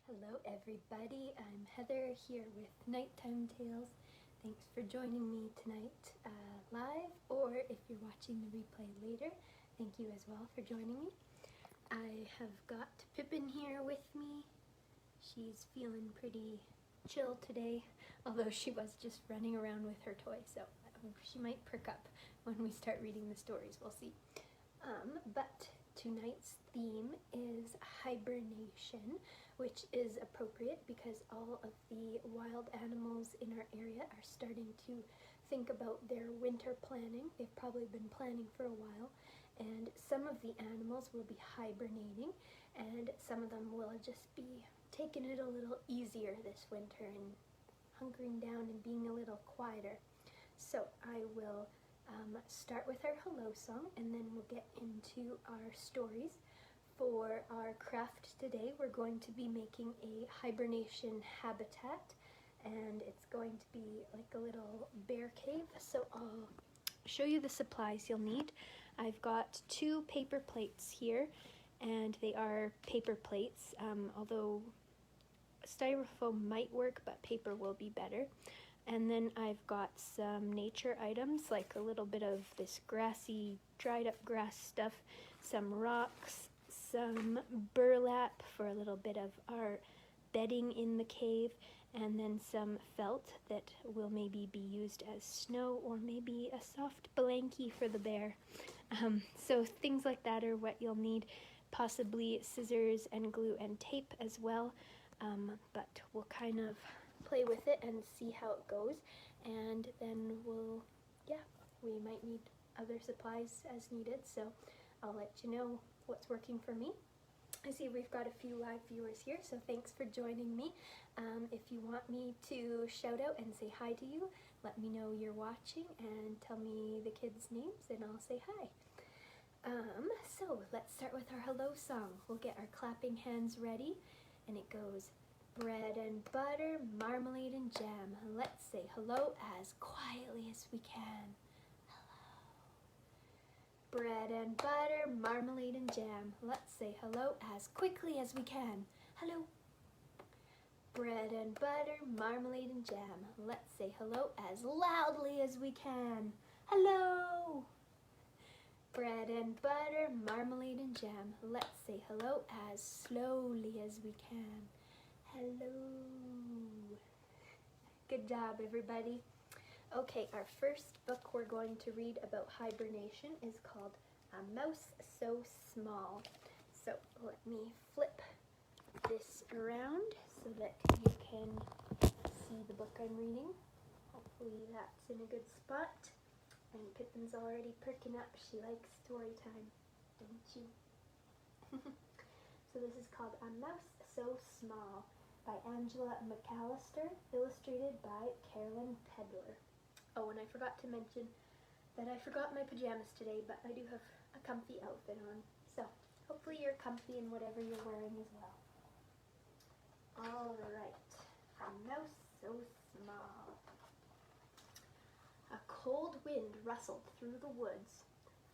Hello everybody, I'm Heather here with Nighttime Tales. Thanks for joining me tonight live, or if you're watching the replay later, thank you as well for joining me. I have got Pippin here with me. She's feeling pretty chill today, although she was just running around with her toy, so she might perk up when we start reading the stories, we'll see. But tonight's theme is hibernation, which is appropriate because all of the wild animals in our area are starting to think about their winter planning. They've probably been planning for a while, and some of the animals will be hibernating, and some of them will just be taking it a little easier this winter and hunkering down and being a little quieter. So I will start with our hello song, and then we'll get into our stories. For our craft today, we're going to be making a hibernation habitat, and it's going to be like a little bear cave. So I'll show you the supplies you'll need. I've got 2 paper plates here, and they are paper plates, although styrofoam might work, but paper will be better. And then I've got some nature items, like a little bit of this grassy, dried up grass stuff, some rocks, some burlap for a little bit of our bedding in the cave, and then some felt that will maybe be used as snow or maybe a soft blankie for the bear. So things like that are what you'll need, possibly scissors and glue and tape as well, but we'll kind of play with it and see how it goes, and then we might need other supplies as needed, so I'll let you know what's working for me. I see we've got a few live viewers here, so thanks for joining me. If you want me to shout out and say hi to you, let me know you're watching and tell me the kids' names and I'll say hi. So let's start with our hello song. We'll get our clapping hands ready, and it goes: bread and butter, marmalade and jam. Let's say hello as quietly as we can. Bread and butter, marmalade and jam. Let's say hello as quickly as we can. Hello. Bread and butter, marmalade and jam. Let's say hello as loudly as we can. Hello. Bread and butter, marmalade and jam. Let's say hello as slowly as we can. Hello. Good job, everybody. Okay, our first book we're going to read about hibernation is called A Mouse So Small. So let me flip this around so that you can see the book I'm reading. Hopefully that's in a good spot. And Pippin's already perking up. She likes story time, don't you? So this is called A Mouse So Small by Angela McAllister, illustrated by Carolyn Pedler. Oh, and I forgot to mention that I forgot my pajamas today, but I do have a comfy outfit on. So hopefully you're comfy in whatever you're wearing as well. All right, A Mouse So Small. A cold wind rustled through the woods.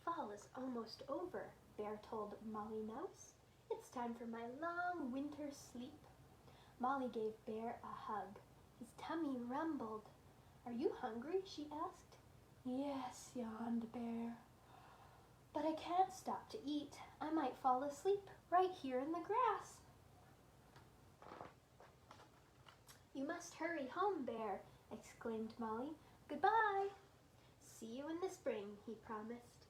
Fall is almost over, Bear told Molly Mouse. It's time for my long winter sleep. Molly gave Bear a hug. His tummy rumbled. Are you hungry? She asked. Yes, yawned Bear. But I can't stop to eat. I might fall asleep right here in the grass. You must hurry home, Bear, exclaimed Molly. Goodbye. See you in the spring, he promised.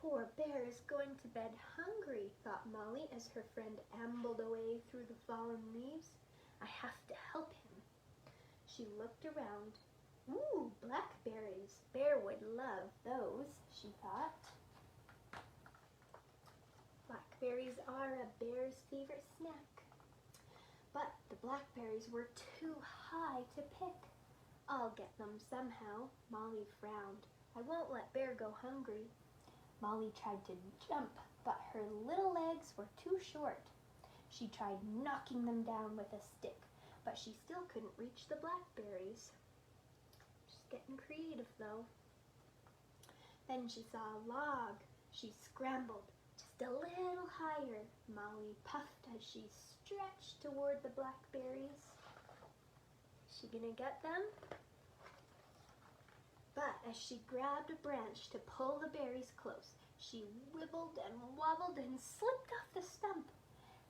Poor Bear is going to bed hungry, thought Molly as her friend ambled away through the fallen leaves. I have to help him. She looked around. Ooh, blackberries. Bear would love those, she thought. Blackberries are a bear's favorite snack. But the blackberries were too high to pick. I'll get them somehow, Molly frowned. I won't let Bear go hungry. Molly tried to jump, but her little legs were too short. She tried knocking them down with a stick, but she still couldn't reach the blackberries. Just getting creative, though. Then she saw a log. She scrambled just a little higher. Molly puffed as she stretch toward the blackberries. Is she gonna get them? But as she grabbed a branch to pull the berries close, she wibbled and wobbled and slipped off the stump.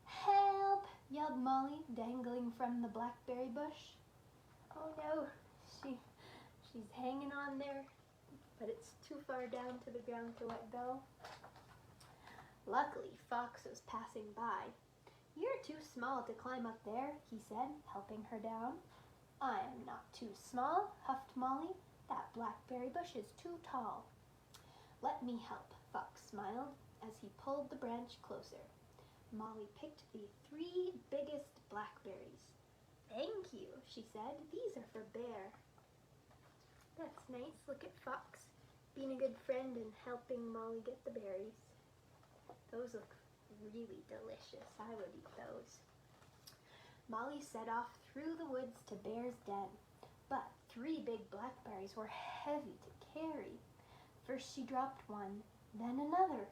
"Help!" yelled Molly, dangling from the blackberry bush. Oh no, she's hanging on there, but it's too far down to the ground to let go. Luckily, Fox was passing by. "You're too small to climb up there," he said, helping her down. "I am not too small," huffed Molly. "That blackberry bush is too tall." "Let me help," Fox smiled as he pulled the branch closer. Molly picked the 3 biggest blackberries. "Thank you," she said. "These are for Bear." That's nice. Look at Fox being a good friend and helping Molly get the berries. Those look really delicious. I would eat those. Molly set off through the woods to Bear's den, but 3 big blackberries were heavy to carry. First she dropped one, then another.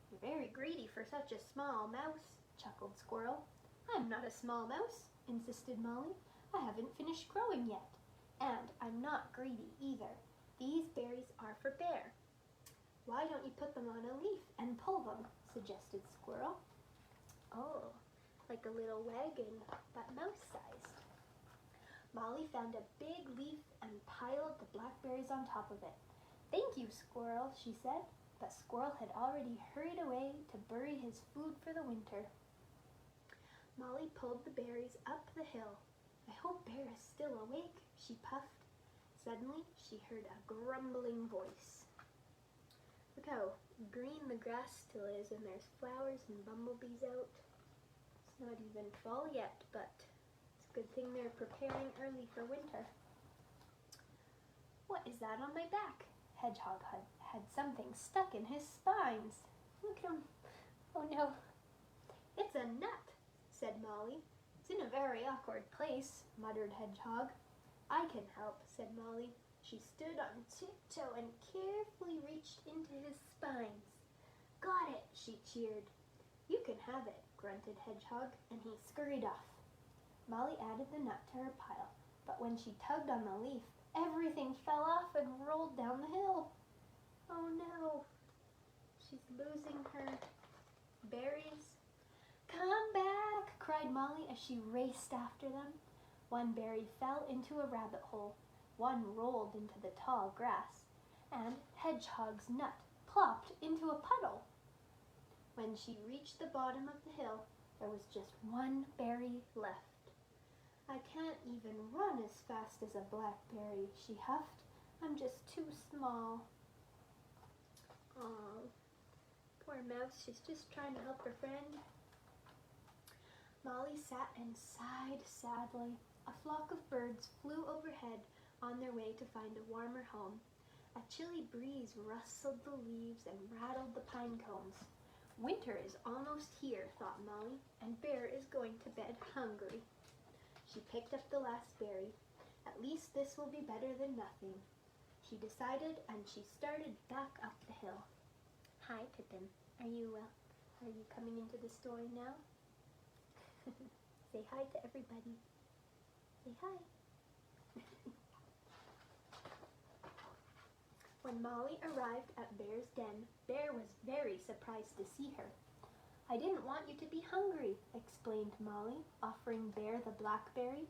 "You're very greedy for such a small mouse," chuckled Squirrel. "I'm not a small mouse," insisted Molly. "I haven't finished growing yet. And I'm not greedy either. These berries are for Bear." "Why don't you put them on a leaf and pull them?" suggested Squirrel. "Oh, like a little wagon, but mouse-sized." Molly found a big leaf and piled the blackberries on top of it. "Thank you, Squirrel," she said, but Squirrel had already hurried away to bury his food for the winter. Molly pulled the berries up the hill. "I hope Bear is still awake," she puffed. Suddenly, she heard a grumbling voice. Look how green the grass still is, and there's flowers and bumblebees out. It's not even fall yet, but it's a good thing they're preparing early for winter. "What is that on my back?" Hedgehog had something stuck in his spines. Look at him. Oh no. "It's a nut," said Molly. "It's in a very awkward place," muttered Hedgehog. "I can help," said Molly. She stood on tiptoe and carefully reached into his spines. "Got it," she cheered. "You can have it," grunted Hedgehog, and he scurried off. Molly added the nut to her pile, but when she tugged on the leaf, everything fell off and rolled down the hill. Oh no, she's losing her berries. "Come back," cried Molly as she raced after them. One berry fell into a rabbit hole, one rolled into the tall grass, and Hedgehog's nut plopped into a puddle. When she reached the bottom of the hill, there was just one berry left. "I can't even run as fast as a blackberry," she huffed. "I'm just too small." Oh, poor mouse, she's just trying to help her friend. Molly sat and sighed sadly. A flock of birds flew overhead on their way to find a warmer home. A chilly breeze rustled the leaves and rattled the pine cones. Winter is almost here, thought Molly, and Bear is going to bed hungry. She picked up the last berry. At least this will be better than nothing, she decided, and she started back up the hill. "Hi, Pippin. Are you coming into the story now?" Say hi to everybody. Say hi. When Molly arrived at Bear's den, Bear was very surprised to see her. "I didn't want you to be hungry," explained Molly, offering Bear the blackberry.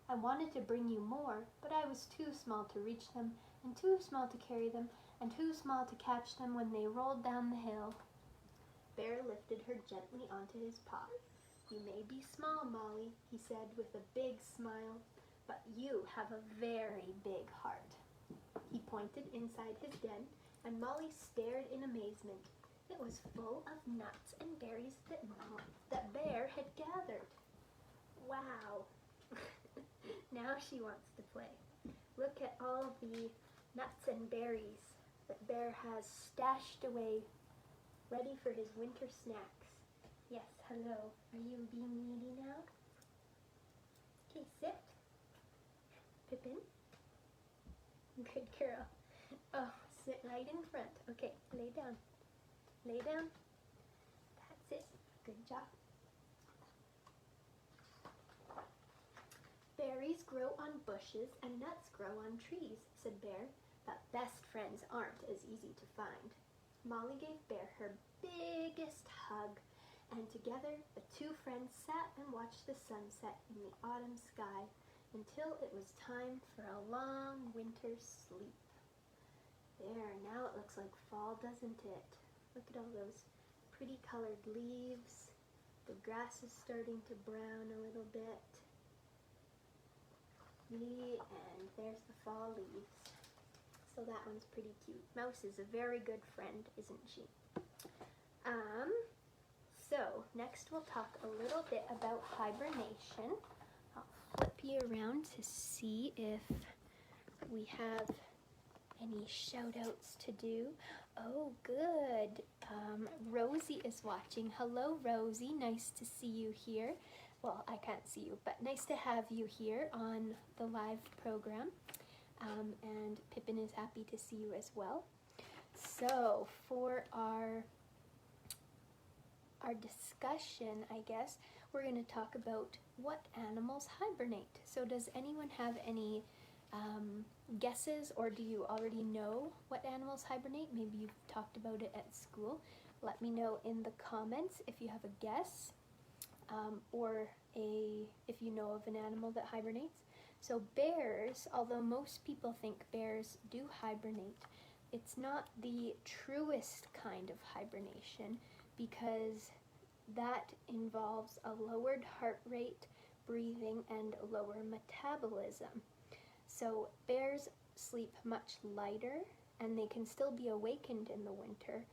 "I wanted to bring you more, but I was too small to reach them, and too small to carry them, and too small to catch them when they rolled down the hill." Bear lifted her gently onto his paw. "You may be small, Molly," he said with a big smile, "but you have a very big heart." He pointed inside his den, and Molly stared in amazement. It was full of nuts and berries that Bear had gathered. Wow! Now she wants to play. Look at all the nuts and berries that Bear has stashed away, ready for his winter snacks. Yes, hello. Are you being needy now? Okay, sit. Pippin. Good girl. Oh, sit right in front. Okay, lay down. Lay down. That's it. Good job. bushes and nuts grow on trees," said Bear, "but best friends aren't as easy to find." Molly gave Bear her biggest hug, and together the two friends sat and watched the sunset in the autumn sky until it was time for a long winter sleep. There, now it looks like fall, doesn't it? Look at all those pretty colored leaves. The grass is starting to brown a little bit. And there's the fall leaves. So that one's pretty cute. Mouse is a very good friend, isn't she? So next we'll talk a little bit about hibernation. I'll flip you around to see if we have any shout outs to do. Oh, good. Rosie is watching. Hello, Rosie. Nice to see you here. Well, I can't see you, but nice to have you here on the live program. And Pippin is happy to see you as well. So for our discussion, I guess, we're going to talk about what animals hibernate. So does anyone have any guesses, or do you already know what animals hibernate? Maybe you've talked about it at school. Let me know in the comments if you have a guess, or if you know of an animal that hibernates. So bears, although most people think bears do hibernate, it's not the truest kind of hibernation, because that involves a lowered heart rate, breathing, and lower metabolism. So bears sleep much lighter, and they can still be awakened in the winter,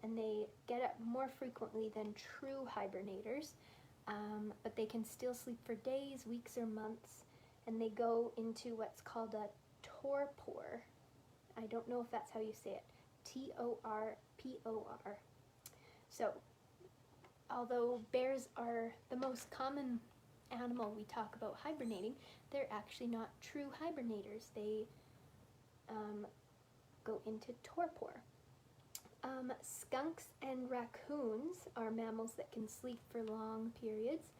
and they get up more frequently than true hibernators, but they can still sleep for days, weeks, or months, and they go into what's called a torpor. I don't know if that's how you say it. Torpor. So, although bears are the most common animal we talk about hibernating, they're actually not true hibernators. They go into torpor. Skunks and raccoons are mammals that can sleep for long periods,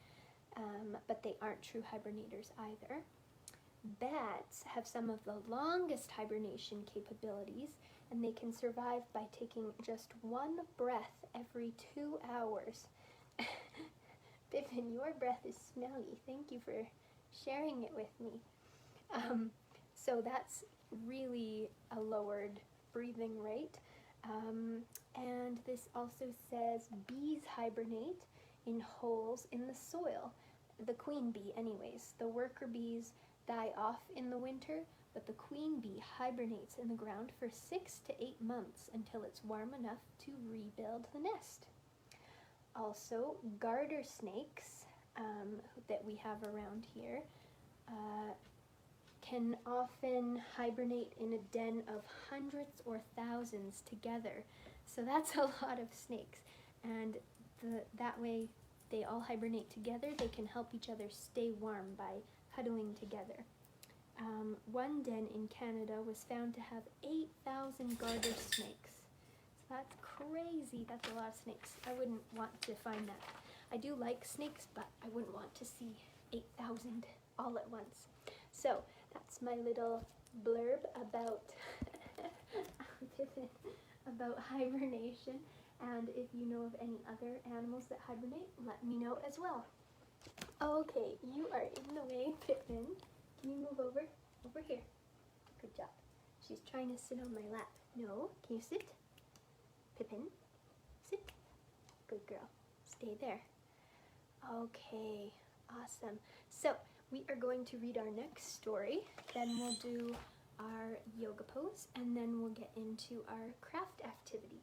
but they aren't true hibernators either. Bats have some of the longest hibernation capabilities, and they can survive by taking just one breath every 2 hours. Pippin, your breath is smelly. Thank you for sharing it with me. So that's really a lowered breathing rate. And this also says bees hibernate in holes in the soil. The queen bee anyways. The worker bees die off in the winter, but the queen bee hibernates in the ground for 6 to 8 months until it's warm enough to rebuild the nest. Also, garter snakes that we have around here can often hibernate in a den of hundreds or thousands together. So that's a lot of snakes, and that way they all hibernate together. They can help each other stay warm by huddling together. One den in Canada was found to have 8,000 garter snakes. So that's crazy. That's a lot of snakes. I wouldn't want to find that. I do like snakes, but I wouldn't want to see 8,000 all at once. So that's my little blurb about about hibernation. And if you know of any other animals that hibernate, let me know as well. Okay, you are in the way, Pippin. Can you move over? Over here. Good job. She's trying to sit on my lap. No, can you sit? Pippin, sit. Good girl. Stay there. Okay, awesome. So we are going to read our next story, then we'll do our yoga pose, and then we'll get into our craft activity.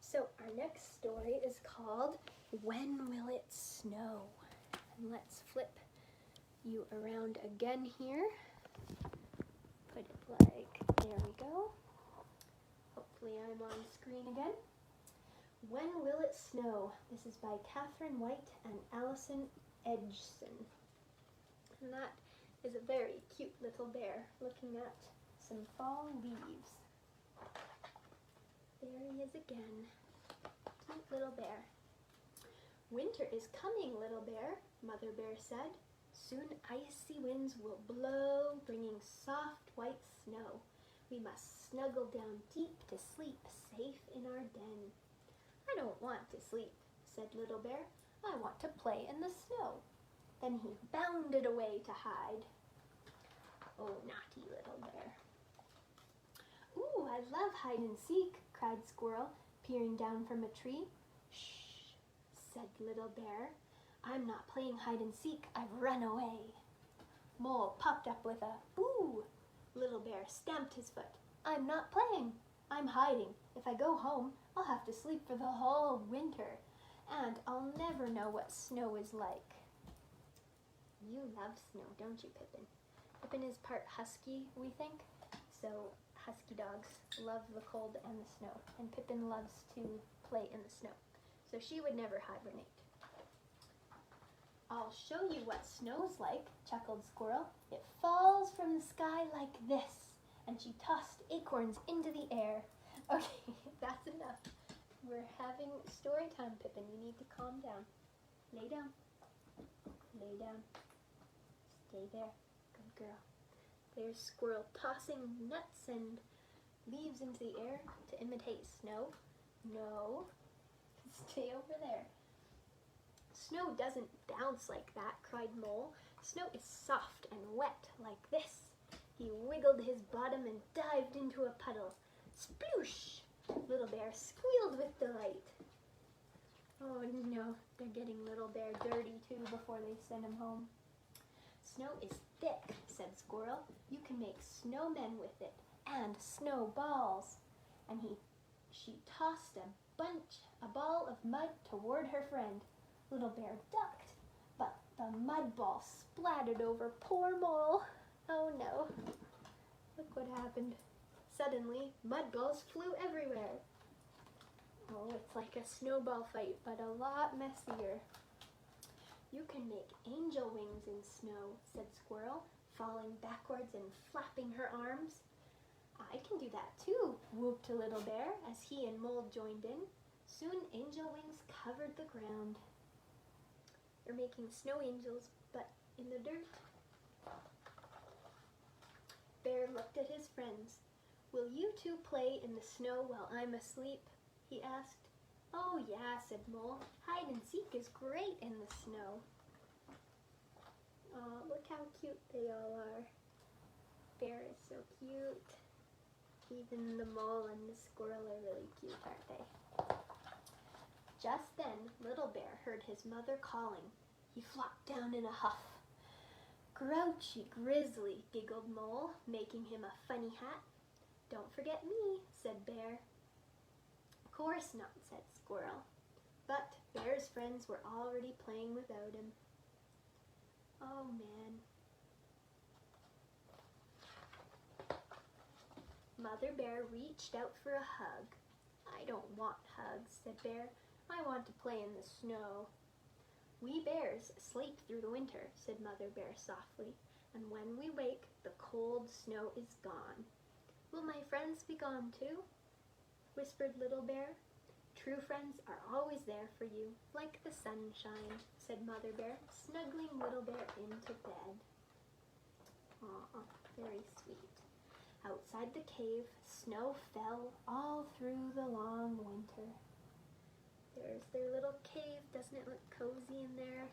So our next story is called When Will It Snow? And let's flip you around again here. Put it like, there we go. Hopefully I'm on screen again. When Will It Snow? This is by Catherine White and Allison Edgson. And that is a very cute little bear looking at some fall leaves. There he is again. Cute little bear. Winter is coming, little bear, Mother Bear said. Soon icy winds will blow, bringing soft white snow. We must snuggle down deep to sleep, safe in our den. I don't want to sleep, said Little Bear. I want to play in the snow. Then he bounded away to hide. Oh, naughty Little Bear. Ooh, I love hide and seek, cried Squirrel, peering down from a tree. Shh, said Little Bear. I'm not playing hide and seek, I've run away. Mole popped up with a boo. Little Bear stamped his foot. I'm not playing, I'm hiding. If I go home, I'll have to sleep for the whole winter, and I'll never know what snow is like. You love snow, don't you, Pippin? Pippin is part husky, we think, so husky dogs love the cold and the snow, and Pippin loves to play in the snow, so she would never hibernate. I'll show you what snow's like, chuckled Squirrel. It falls from the sky like this, and she tossed acorns into the air. Okay, that's enough. We're having story time, Pippin. You need to calm down. Lay down. Lay down. Stay there. Good girl. There's Squirrel tossing nuts and leaves into the air to imitate snow. No. Stay over there. Snow doesn't bounce like that, cried Mole. Snow is soft and wet like this. He wiggled his bottom and dived into a puddle. Sploosh! Little Bear squealed with delight. Oh no, they're getting Little Bear dirty too before they send him home. Snow is thick, said Squirrel. You can make snowmen with it, and snowballs. And she tossed a ball of mud toward her friend. Little Bear ducked, but the mud ball splattered over poor Mole. Oh no, look what happened. Suddenly, mud balls flew everywhere. Oh, it's like a snowball fight, but a lot messier. You can make angel wings in snow, said Squirrel, falling backwards and flapping her arms. I can do that too, whooped Little Bear as he and Mole joined in. Soon angel wings covered the ground. They're making snow angels, but in the dirt. Bear looked at his friends. Will you two play in the snow while I'm asleep? He asked. Oh yeah, said Mole. Hide and seek is great in the snow. Oh, look how cute they all are. Bear is so cute. Even the Mole and the Squirrel are really cute, aren't they? Just then, Little Bear heard his mother calling. He flopped down in a huff. Grouchy Grizzly, giggled Mole, making him a funny hat. Don't forget me, said Bear. Course not, said Squirrel. But Bear's friends were already playing without him. Oh man. Mother Bear reached out for a hug. I don't want hugs, said Bear. I want to play in the snow. We bears sleep through the winter, said Mother Bear softly, and when we wake, the cold snow is gone. Will my friends be gone too? Whispered Little Bear. True friends are always there for you, like the sunshine, said Mother Bear, snuggling Little Bear into bed. Aw, very sweet. Outside the cave, snow fell all through the long winter. There's their little cave. Doesn't it look cozy in there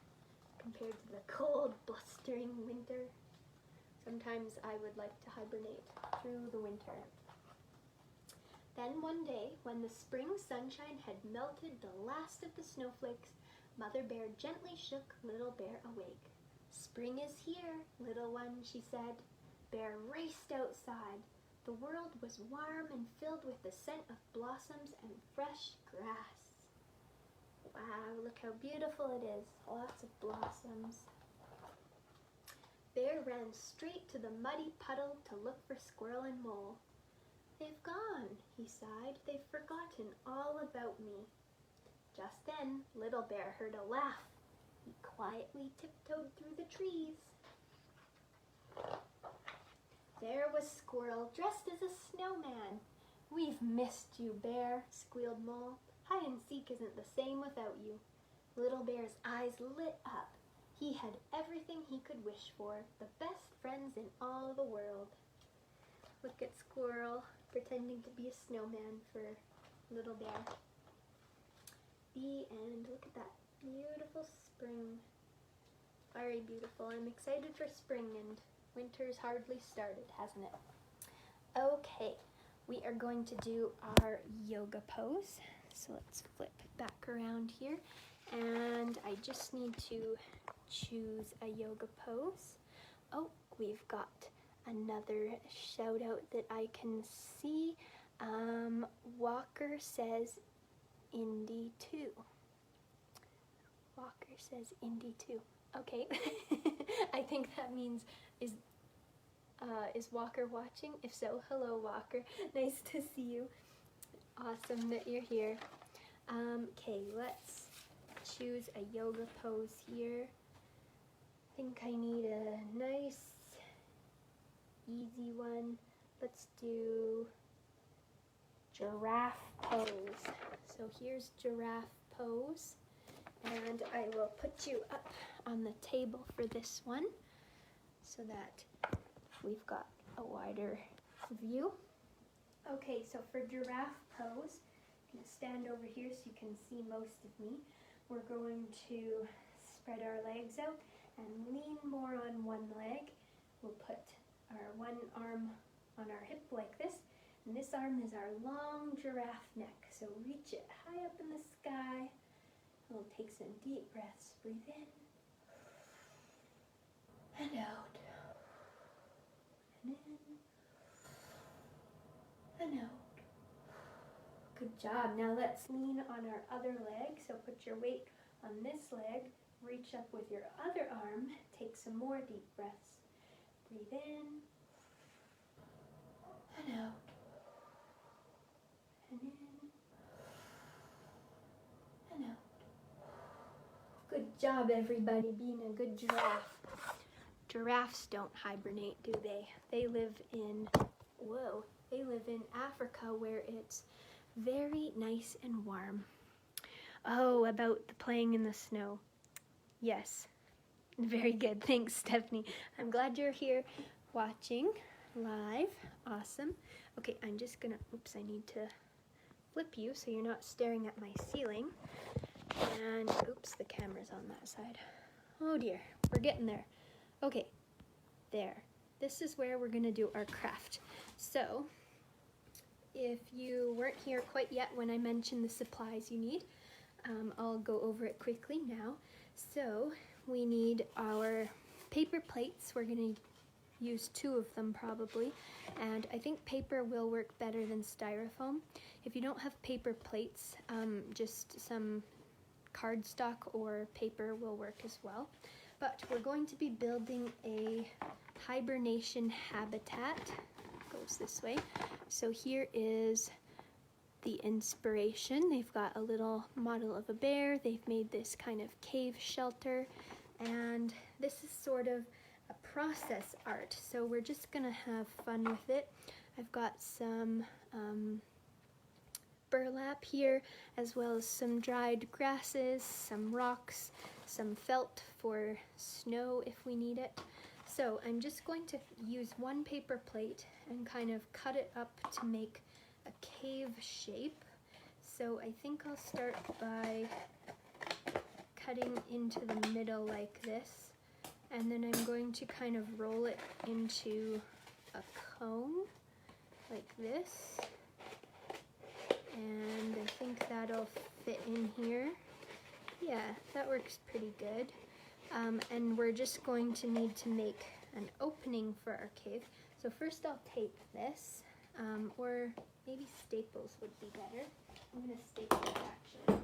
compared to the cold, blustering winter? Sometimes I would like to hibernate through the winter. Then one day, when the spring sunshine had melted the last of the snowflakes, Mother Bear gently shook Little Bear awake. Spring is here, little one, she said. Bear raced outside. The world was warm and filled with the scent of blossoms and fresh grass. Wow, look how beautiful it is. Lots of blossoms. Bear ran straight to the muddy puddle to look for Squirrel and Mole. They've gone, he sighed. They've forgotten all about me. Just then, Little Bear heard a laugh. He quietly tiptoed through the trees. There was Squirrel, dressed as a snowman. We've missed you, Bear, squealed Mole. Hide and seek isn't the same without you. Little Bear's eyes lit up. He had everything he could wish for, the best friends in all the world. Look at Squirrel pretending to be a snowman for Little Bear. The end. Look at that beautiful spring. Very beautiful. I'm excited for spring, and winter's hardly started, hasn't it? Okay, we are going to do our yoga pose. So let's flip back around here, and I just need to choose a yoga pose. Oh, we've got another shout out that I can see. Walker says Indy 2. Walker says Indy 2. Okay, I think that means is Walker watching? If so, hello Walker. Nice to see you. Awesome that you're here. Okay, let's choose a yoga pose here. I think I need a nice, easy one. Let's do giraffe pose. So here's giraffe pose. And I will put you up on the table for this one so that we've got a wider view. Okay, so for giraffe pose, I'm going to stand over here so you can see most of me. We're going to spread our legs out and lean more on one leg. We'll put our one arm on our hip like this, and this arm is our long giraffe neck. So reach it high up in the sky. We'll take some deep breaths. Breathe in and out. And in and out. Good job. Now let's lean on our other leg. So put your weight on this leg. Reach up with your other arm. Take some more deep breaths. Breathe in and out. And in and out. Good job, everybody, being a good giraffe. Giraffes don't hibernate, do they? They live in Africa, where it's very nice and warm. Oh, about the playing in the snow. Yes, very good. Thanks, Stephanie. I'm glad you're here watching live. Awesome. Okay, I'm just gonna, oops, I need to flip you so you're not staring at my ceiling. And, oops, the camera's on that side. Oh dear, we're getting there. Okay, there. This is where we're gonna do our craft. So, if you weren't here quite yet when I mentioned the supplies you need, I'll go over it quickly now. So, we need our paper plates. We're gonna use 2 of them probably, and I think paper will work better than styrofoam. If you don't have paper plates, just some cardstock or paper will work as well. But we're going to be building a hibernation habitat. Goes this way. So here is the inspiration. They've got a little model of a bear. They've made this kind of cave shelter, and this is sort of a process art. So we're just gonna have fun with it. I've got some burlap here, as well as some dried grasses, some rocks, some felt for snow if we need it. So I'm just going to use one paper plate and kind of cut it up to make a cave shape. So I think I'll start by cutting into the middle like this, and then I'm going to kind of roll it into a cone like this. And I think that'll fit in here. Yeah, that works pretty good. And we're just going to need to make an opening for our cave. So first I'll tape this, or maybe staples would be better. I'm gonna staple it actually.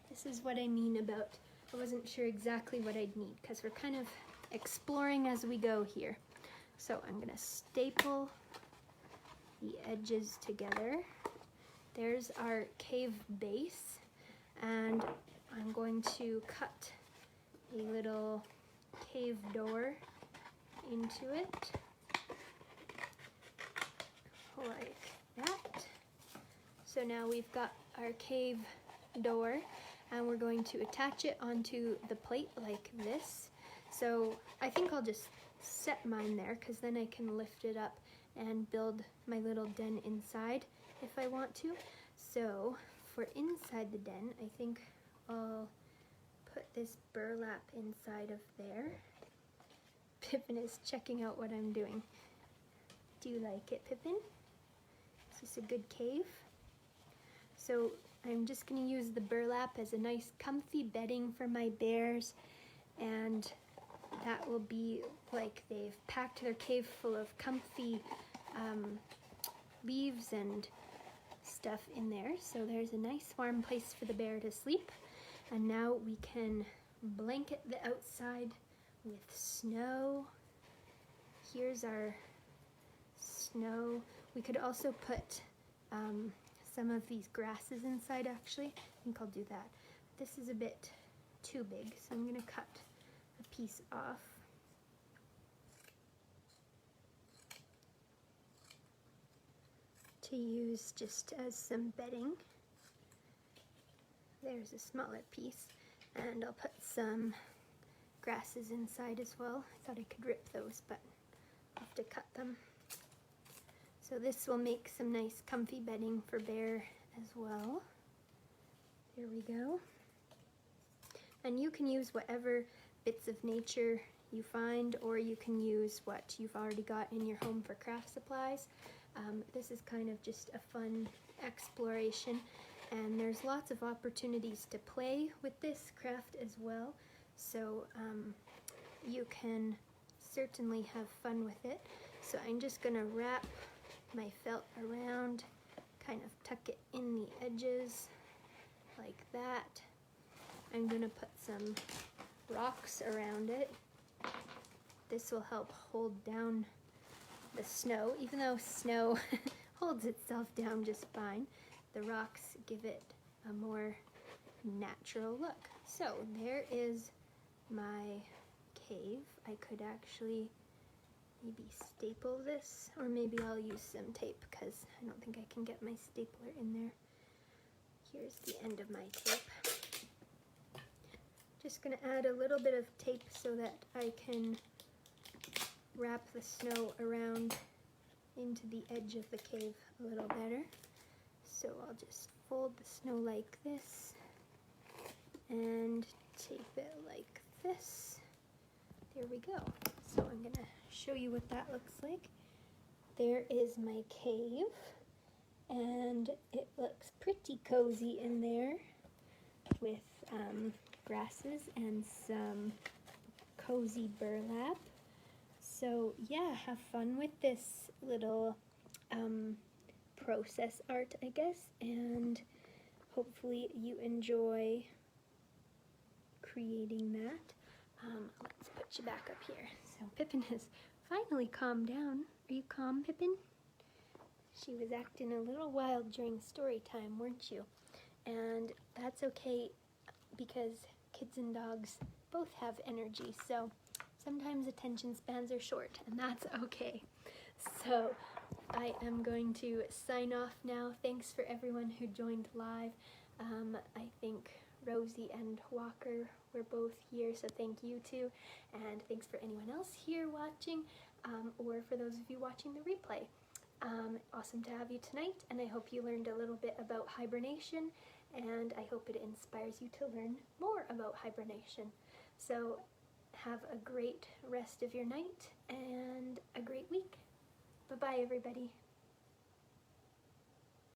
This is what I mean about, I wasn't sure exactly what I'd need because we're kind of exploring as we go here. So I'm gonna staple the edges together. There's our cave base, and I'm going to cut a little cave door into it like that. So now we've got our cave door, and we're going to attach it onto the plate like this. So I think I'll just set mine there because then I can lift it up and build my little den inside if I want to. So for inside the den, I think I'll put this burlap inside of there. Pippin is checking out what I'm doing. Do you like it, Pippin? Is this a good cave? So I'm just going to use the burlap as a nice comfy bedding for my bears, and that will be like they've packed their cave full of comfy leaves and stuff in there. So there's a nice warm place for the bear to sleep. And now we can blanket the outside with snow. Here's our snow. We could also put some of these grasses inside actually. I think I'll do that. This is a bit too big, so I'm going to cut a piece off. To use just as some bedding. There's a smaller piece, and I'll put some grasses inside as well. I thought I could rip those, but I'll have to cut them. So this will make some nice comfy bedding for Bear as well. There we go. And you can use whatever bits of nature you find, or you can use what you've already got in your home for craft supplies. This is kind of just a fun exploration, and there's lots of opportunities to play with this craft as well. So you can certainly have fun with it. So I'm just going to wrap my felt around, kind of tuck it in the edges like that. I'm going to put some rocks around it. This will help hold down the snow. Even though snow holds itself down just fine, the rocks give it a more natural look. So there is my cave. I could actually maybe staple this, or maybe I'll use some tape because I don't think I can get my stapler in there. Here's the end of my tape. Just going to add a little bit of tape so that I can wrap the snow around into the edge of the cave a little better. So I'll just fold the snow like this and tape it like this. There we go. So I'm going to show you what that looks like. There is my cave, and it looks pretty cozy in there with grasses and some cozy burlap. So yeah, have fun with this little process art, I guess, and hopefully you enjoy creating that. Let's put you back up here. So Pippin has finally calmed down. Are you calm, Pippin? She was acting a little wild during story time, weren't you? And that's okay, because kids and dogs both have energy, so sometimes attention spans are short, and that's okay. So I am going to sign off now. Thanks for everyone who joined live. I think Rosie and Walker were both here, so thank you too. And thanks for anyone else here watching, or for those of you watching the replay. Awesome to have you tonight, and I hope you learned a little bit about hibernation, and I hope it inspires you to learn more about hibernation. So have a great rest of your night and a great week. Bye-bye, everybody.